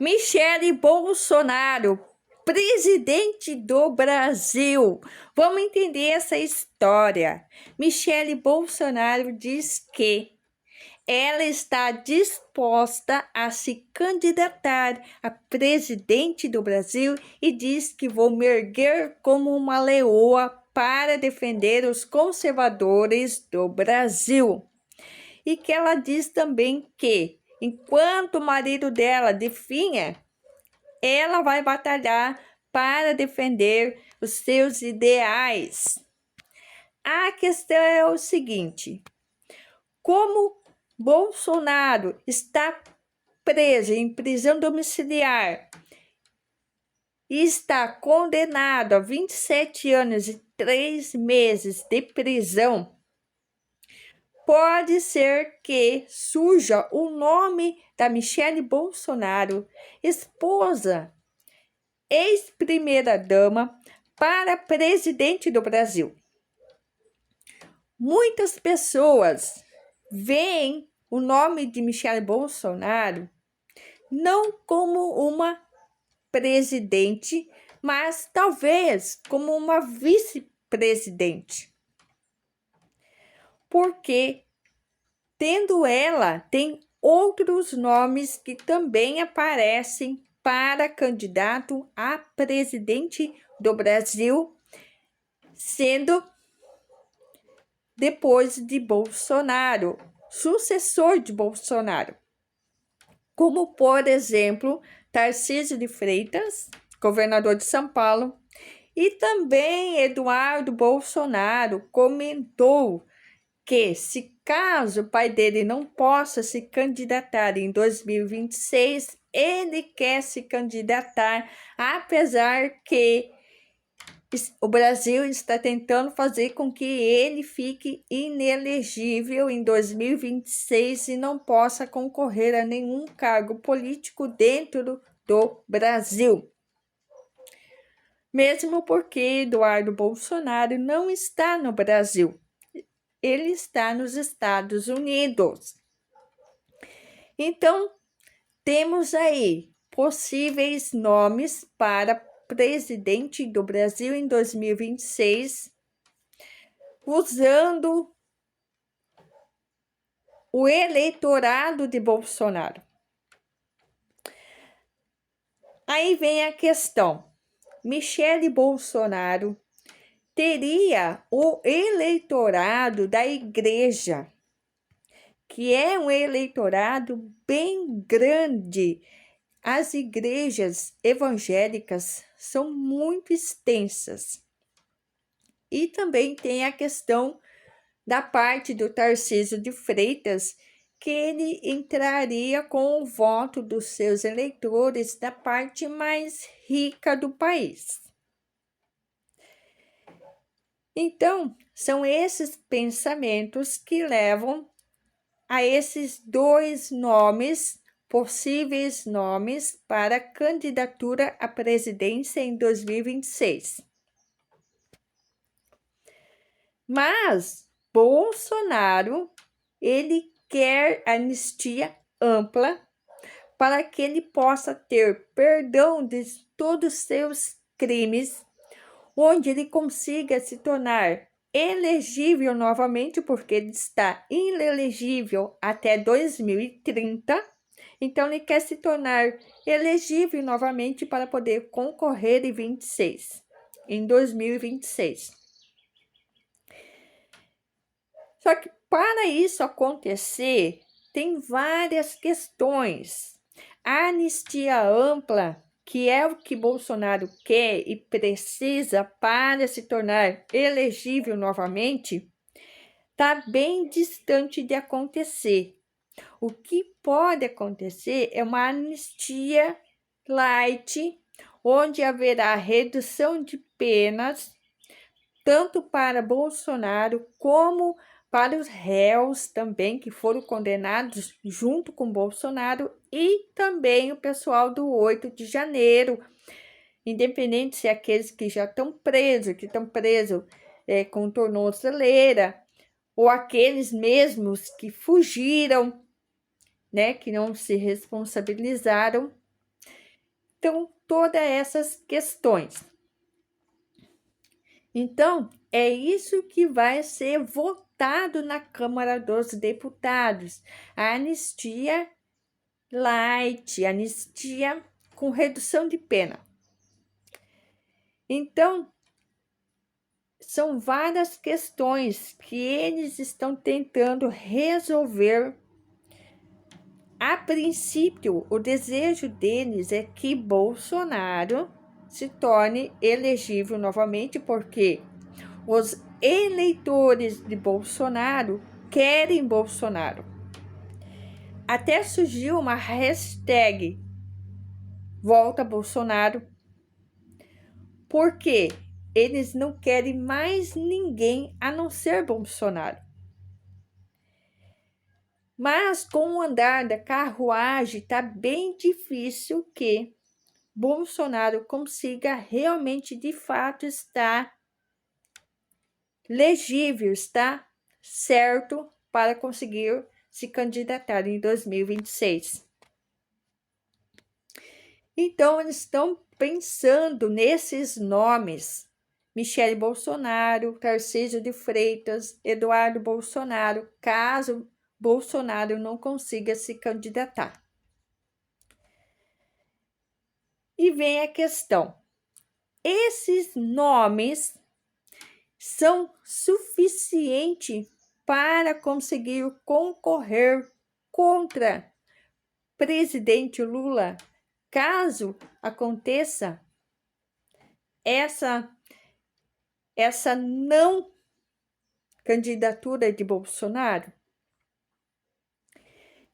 Michele Bolsonaro, presidente do Brasil. Vamos entender essa história. Michele Bolsonaro diz que ela está disposta a se candidatar a presidente do Brasil e diz que vou me erguer como uma leoa para defender os conservadores do Brasil. E que ela diz também que, enquanto o marido dela definha, ela vai batalhar para defender os seus ideais. A questão é o seguinte: como Bolsonaro está preso em prisão domiciliar e está condenado a 27 anos e 3 meses de prisão, pode ser que surja o nome da Michele Bolsonaro, esposa, ex-primeira-dama, para presidente do Brasil. Muitas pessoas veem o nome de Michele Bolsonaro não como uma presidente, mas talvez como uma vice-presidente. Porque, tendo ela, tem outros nomes que também aparecem para candidato a presidente do Brasil, sendo depois de Bolsonaro, sucessor de Bolsonaro, como, por exemplo, Tarcísio de Freitas, governador de São Paulo, e também Eduardo Bolsonaro comentou que, se caso o pai dele não possa se candidatar em 2026, ele quer se candidatar, apesar que o Brasil está tentando fazer com que ele fique inelegível em 2026 e não possa concorrer a nenhum cargo político dentro do Brasil. Mesmo porque Eduardo Bolsonaro não está no Brasil, ele está nos Estados Unidos. Então, temos aí possíveis nomes para presidente do Brasil em 2026, usando o eleitorado de Bolsonaro. Aí vem a questão: Michele Bolsonaro teria o eleitorado da igreja, que é um eleitorado bem grande. As igrejas evangélicas são muito extensas. E também tem a questão da parte do Tarcísio de Freitas, que ele entraria com o voto dos seus eleitores da parte mais rica do país. Então, são esses pensamentos que levam a esses dois nomes, possíveis nomes para candidatura à presidência em 2026. Mas Bolsonaro, ele quer anistia ampla para que ele possa ter perdão de todos os seus crimes, onde ele consiga se tornar elegível novamente, porque ele está inelegível até 2030. Então, ele quer se tornar elegível novamente para poder concorrer em 2026. Só que para isso acontecer, tem várias questões. A anistia ampla, que é o que Bolsonaro quer e precisa para se tornar elegível novamente, está bem distante de acontecer. O que pode acontecer é uma anistia light, onde haverá redução de penas, tanto para Bolsonaro como para os réus também que foram condenados junto com Bolsonaro, e também o pessoal do 8 de janeiro, independente se é aqueles que já estão presos, com tornozeleira, ou aqueles mesmos que fugiram, né, que não se responsabilizaram. Então, todas essas questões. Então, é isso que vai ser votado na Câmara dos Deputados. A anistia light, anistia com redução de pena. Então, são várias questões que eles estão tentando resolver. A princípio, o desejo deles é que Bolsonaro se torne elegível novamente, porque os eleitores de Bolsonaro querem Bolsonaro. Até surgiu uma hashtag Volta Bolsonaro, porque eles não querem mais ninguém a não ser Bolsonaro. Mas com o andar da carruagem está bem difícil que Bolsonaro consiga realmente, de fato, estar legível, está certo para conseguir se candidatar em 2026. Então, eles estão pensando nesses nomes: Michele Bolsonaro, Tarcísio de Freitas, Eduardo Bolsonaro, caso Bolsonaro não consiga se candidatar. E vem a questão: esses nomes são suficientes para conseguir concorrer contra presidente Lula, caso aconteça essa não candidatura de Bolsonaro?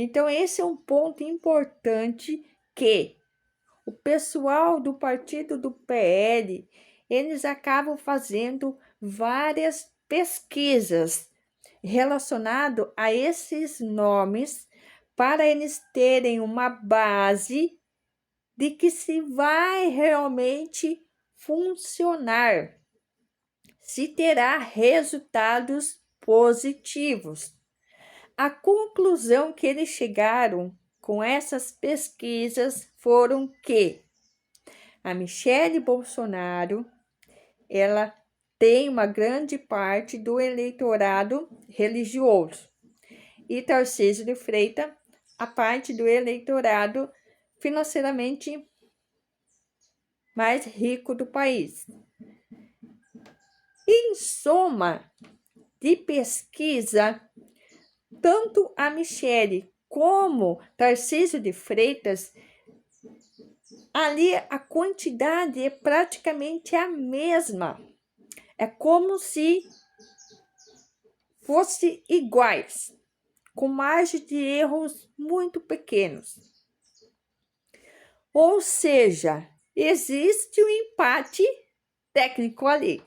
Então, esse é um ponto importante que o pessoal do partido do PL, eles acabam fazendo várias pesquisas relacionadas a esses nomes para eles terem uma base de que se vai realmente funcionar, se terá resultados positivos. A conclusão que eles chegaram com essas pesquisas foram que a Michele Bolsonaro, ela tem uma grande parte do eleitorado religioso, e Tarcísio de Freitas, a parte do eleitorado financeiramente mais rico do país. Em soma de pesquisa, tanto a Michele como Tarcísio de Freitas, ali a quantidade é praticamente a mesma. É como se fossem iguais, com margem de erros muito pequenos. Ou seja, existe um empate técnico ali.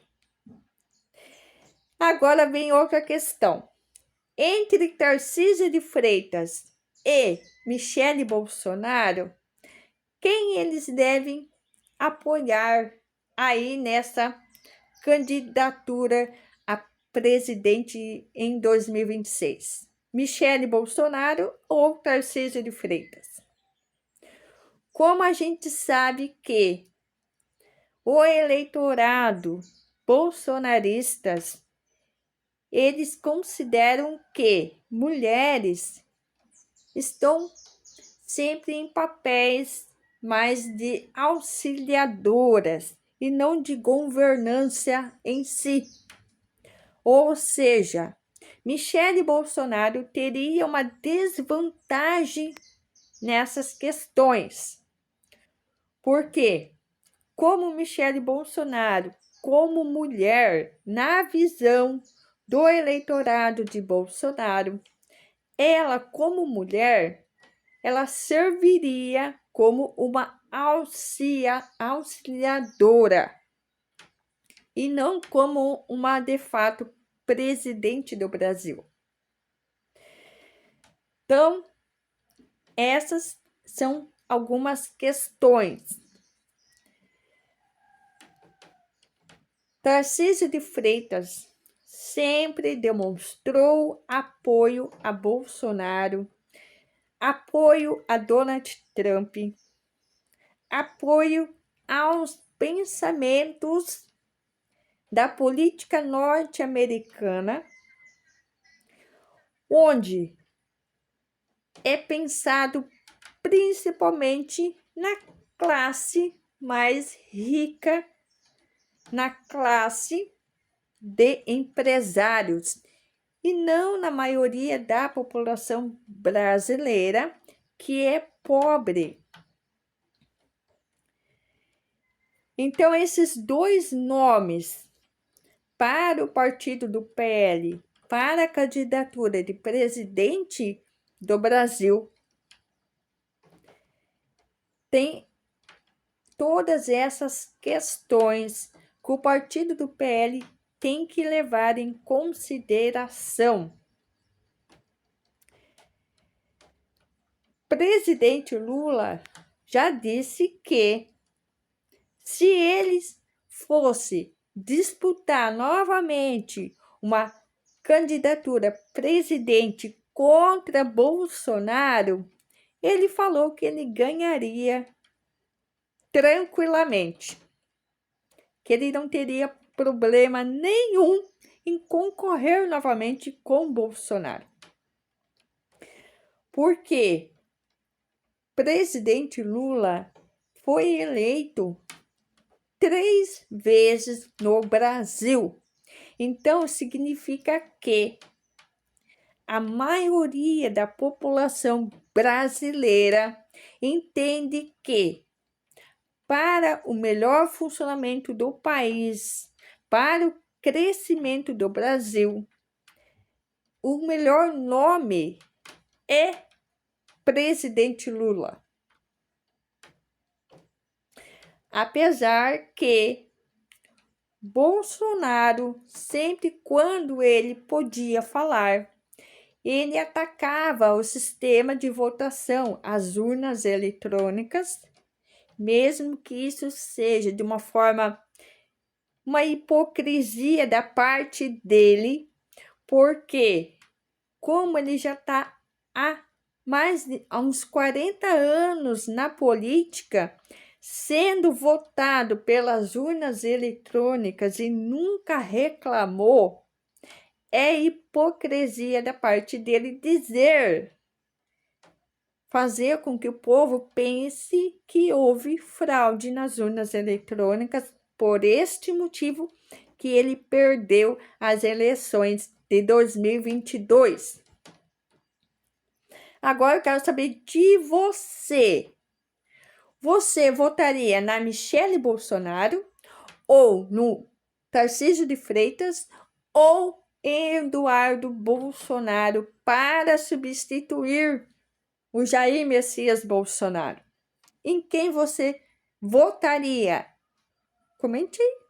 Agora vem outra questão. Entre Tarcísio de Freitas e Michele Bolsonaro, quem eles devem apoiar aí nessa candidatura a presidente em 2026? Michele Bolsonaro ou Tarcísio de Freitas? Como a gente sabe que o eleitorado bolsonaristas, eles consideram que mulheres estão sempre em papéis mais de auxiliadoras e não de governância em si. Ou seja, Michele Bolsonaro teria uma desvantagem nessas questões. Por quê? Como Michele Bolsonaro, como mulher, na visão do eleitorado de Bolsonaro, ela, como mulher, ela serviria como uma auxiliadora e não como uma, de fato, presidente do Brasil. Então, essas são algumas questões. Tarcísio de Freitas sempre demonstrou apoio a Bolsonaro, apoio a Donald Trump, apoio aos pensamentos da política norte-americana, onde é pensado principalmente na classe mais rica, na classe de empresários, e não na maioria da população brasileira, que é pobre. Então, esses dois nomes para o partido do PL, para a candidatura de presidente do Brasil, tem todas essas questões que o partido do PL tem que levar em consideração. Presidente Lula já disse que se eles fosse disputar novamente uma candidatura presidente contra Bolsonaro, ele falou que ele ganharia tranquilamente, que ele não teria problema nenhum em concorrer novamente com Bolsonaro. Porque presidente Lula foi eleito 3 vezes no Brasil. Então, significa que a maioria da população brasileira entende que, para o melhor funcionamento do país, para o crescimento do Brasil, o melhor nome é presidente Lula. Apesar que Bolsonaro, sempre quando ele podia falar, ele atacava o sistema de votação, as urnas eletrônicas, mesmo que isso seja de uma forma, uma hipocrisia da parte dele, porque como ele já está há uns 40 anos na política, sendo votado pelas urnas eletrônicas e nunca reclamou, é hipocrisia da parte dele fazer com que o povo pense que houve fraude nas urnas eletrônicas, por este motivo que ele perdeu as eleições de 2022. Agora eu quero saber de você. Você votaria na Michele Bolsonaro, ou no Tarcísio de Freitas, ou Eduardo Bolsonaro para substituir o Jair Messias Bolsonaro? Em quem você votaria? Comente aí.